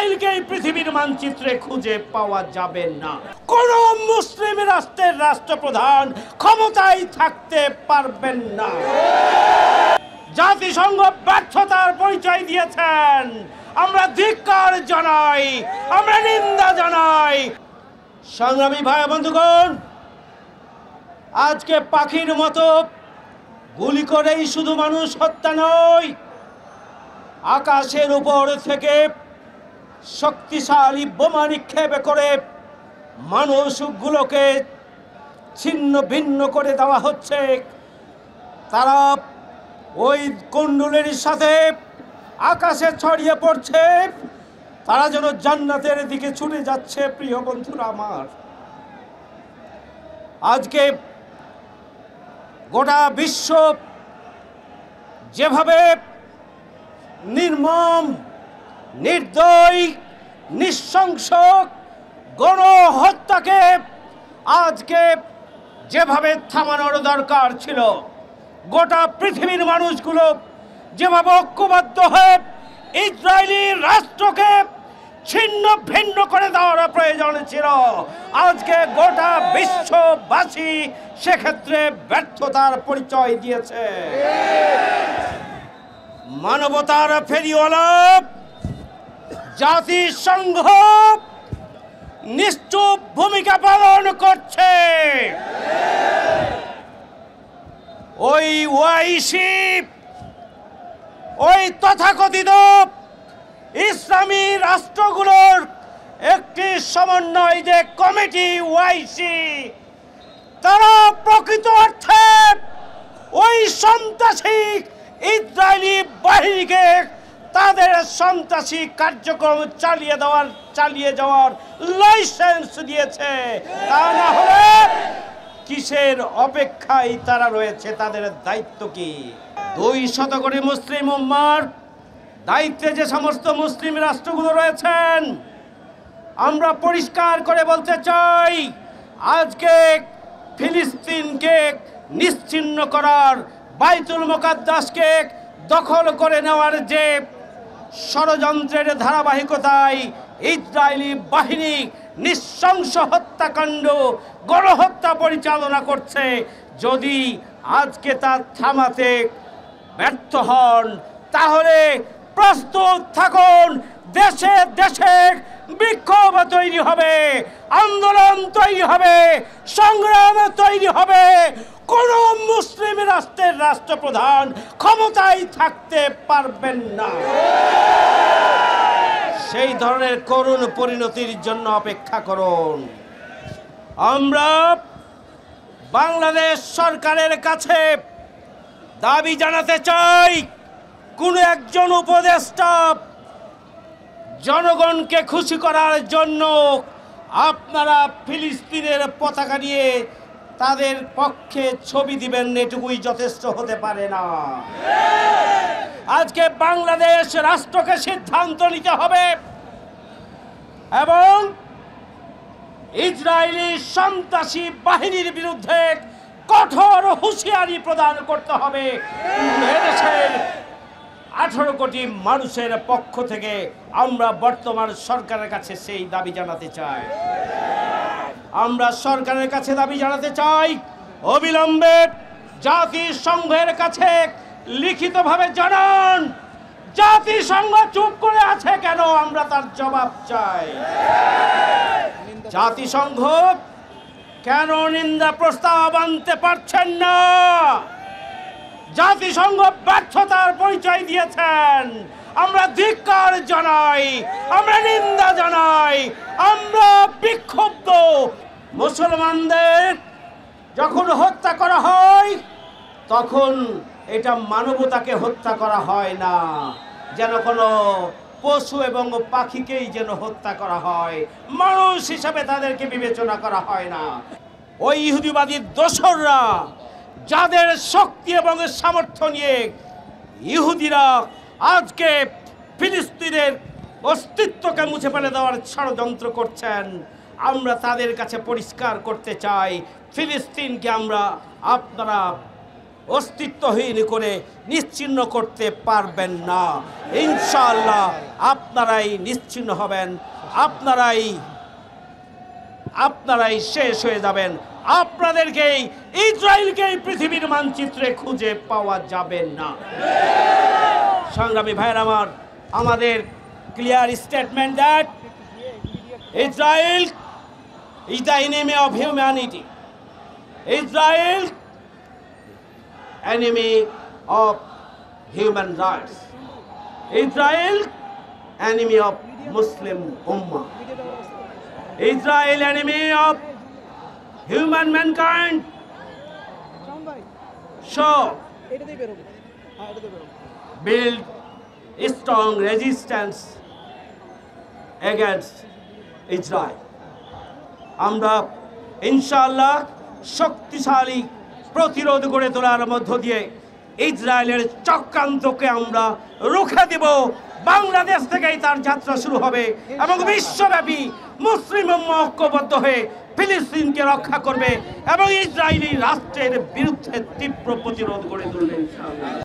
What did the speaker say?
ইসরায়েলকে এই পৃথিবীর মানচিত্রে খুঁজে পাওয়া যাবে না। কোন মুসলিম রাষ্ট্রের রাষ্ট্রপ্রধান ক্ষমতায় থাকতে পারবেন না। জাতিসংঘ ব্যর্থতার পরিচয় দিয়েছেন, আমরা ধিক্কার জানাই, আমরা নিন্দা জানাই। সংগ্রামী ভাই বন্ধুগণ, আজকে পাখির মতো গুলি করেই শুধু মানুষ হত্যা নয়, আকাশের উপর থেকে শক্তিশালী বোমা নিক্ষেপ করে মানুষগুলোকে ছিন্ন ভিন্ন করে দেওয়া হচ্ছে। তারা ওই কুণ্ডুলের সাথে আকাশে ছড়িয়ে পড়ছে, তারা যেন জান্নাতের দিকে ছুটে যাচ্ছে। প্রিয় বন্ধুরা আমার, আজকে গোটা বিশ্ব যেভাবে নির্মম, নির্দয়, নৃশংস গণহত্যাকে আজকে যেভাবে থামানোর দরকার ছিল, গোটা পৃথিবীর মানুষগুলো যেভাবে ঐক্যবদ্ধ হয়ে ইসরায়েলি রাষ্ট্রকে ছিন্ন ভিন্ন করে দেওয়ার প্রয়োজন ছিল, আজকে গোটা বিশ্ববাসী সেক্ষেত্রে ব্যর্থতার পরিচয় দিয়েছে। মানবতার ফেরিওয়ালা জাতিসংঘ নিশ্চুপ ভূমিকা পালন করছে। ওই ওআইসি, ওই তথাকথিত ইসলামী রাষ্ট্রগুলোর একটি সমন্বয় যে কমিটি ওআইসি, তারা প্রকৃত অর্থে ওই সন্ত্রাসী ইসরায়েলি বাহিনীকে তাদের সন্ত্রাসী কার্যক্রম চালিয়ে যাওয়ার লাইসেন্স দিয়েছে। তা না হলে কিসের অপেক্ষায় তারা রয়েছে? তাদের দায়িত্ব কি? 200 কোটি মুসলিম উম্মার দায়িত্বে যে সমস্ত মুসলিম রাষ্ট্রগুলো রয়েছেন, আমরা পরিষ্কার করে বলতে চাই, আজকে ফিলিস্তিনকে নিশ্চিহ্ন করার, বাইতুল মুকাদ্দাসকে দখল করে নেওয়ার যে ষড়যন্ত্রের ধারাবাহিকতায় ইসরায়েলি বাহিনী নৃশংস হত্যাকাণ্ড, গণহত্যা পরিচালনা করছে, যদি আজকে তা থামাতে ব্যর্থ হন, তাহলে প্রস্তুত থাকুন, দেশে দেশে বিক্ষোভ তৈরি হবে, আন্দোলন তৈরি হবে, সংগ্রাম তৈরি হবে। কোন মুসলিম রাষ্ট্রের রাষ্ট্রপ্রধান ক্ষমতায় থাকতে পারবেন না। সেই ধরনের করুণ পরিণতির জন্য অপেক্ষা করুন। আমরা বাংলাদেশ সরকারের কাছে দাবি জানাতে চাই, কোন একজন উপদেষ্টা জনগণকে খুশি করার জন্য আপনারা ফিলিস্তিনের পতাকা নিয়ে তাদের পক্ষে ছবি দিবেন, এটুকুই যথেষ্ট হতে পারে না। আজকে বাংলাদেশ রাষ্ট্রকে সিদ্ধান্ত নিতে হবে এবং ইসরায়েলি সন্ত্রাসী বাহিনীর বিরুদ্ধে কঠোর হুঁশিয়ারি প্রদান করতে হবে। এদেশের 18 কোটি মানুষের পক্ষ থেকে আমরা বর্তমান সরকারের কাছে সেই দাবি জানাতে চাই। আমরা সরকারের কাছে দাবি জানাতে চাই, অবিলম্বে জাতিসংঘের কাছে লিখিতভাবে জানান, জাতিসংঘ চুপ করে আছে কেন? আমরা তার জবাব চাই। জাতিসংঘ কেন নিন্দা প্রস্তাব আনতে পারছেন না? জাতিসংঘ ব্যর্থতার পরিচয় দিয়েছেন, আমরা ধিক্কার জানাই, আমরা নিন্দা জানাই, আমরা বিক্ষুব্ধ। মুসলমানদের যখন হত্যা করা হয়, তখন এটা মানবতাকে হত্যা করা হয় না, যেন কোনো পশু এবং পাখিকেই যেন হত্যা করা হয়, মানুষ হিসাবে তাদেরকে বিবেচনা করা হয় না। ওই ইহুদিবাদী দোসররা, যাদের শক্তি এবং সামর্থ্য নিয়ে ইহুদিরা আজকে ফিলিস্তিনের অস্তিত্বকে মুছে ফেলে দেওয়ার ষড়যন্ত্র করছেন, আমরা তাদের কাছে পরিষ্কার করতে চাই, ফিলিস্তিনকে আপনারা অস্তিত্বহীন করে নিশ্চিহ্ন করতে পারবেন না। ইনশাআল্লাহ আপনারাই নিশ্চিহ্ন হবেন, আপনারাই শেষ হয়ে যাবেন। আপনাদেরকেই, ইসরায়েলকেই পৃথিবীর মানচিত্রে খুঁজে পাওয়া যাবে না। সংগ্রামী ভাইয়ের আমার, আমাদের clear statement that Israel is the enemy of humanity. Israel, enemy of human rights. Israel, enemy of Muslim Ummah. Israel, enemy of human mankind. So, build a strong resistance against Israel. আমরা ইনশাআল্লাহ শক্তিশালী প্রতিরোধ গড়ে তোলার মধ্য দিয়ে ইসরায়েলের চক্রান্তকে আমরা রুখে দেব। বাংলাদেশ থেকেই তার যাত্রা শুরু হবে এবং বিশ্বব্যাপী মুসলিম উম্মাহ ঐক্যবদ্ধ হয়ে ফিলিস্তিনকে রক্ষা করবে এবং ইসরায়েলি রাষ্ট্রের বিরুদ্ধে তীব্র প্রতিরোধ গড়ে তুলবে ইনশাআল্লাহ।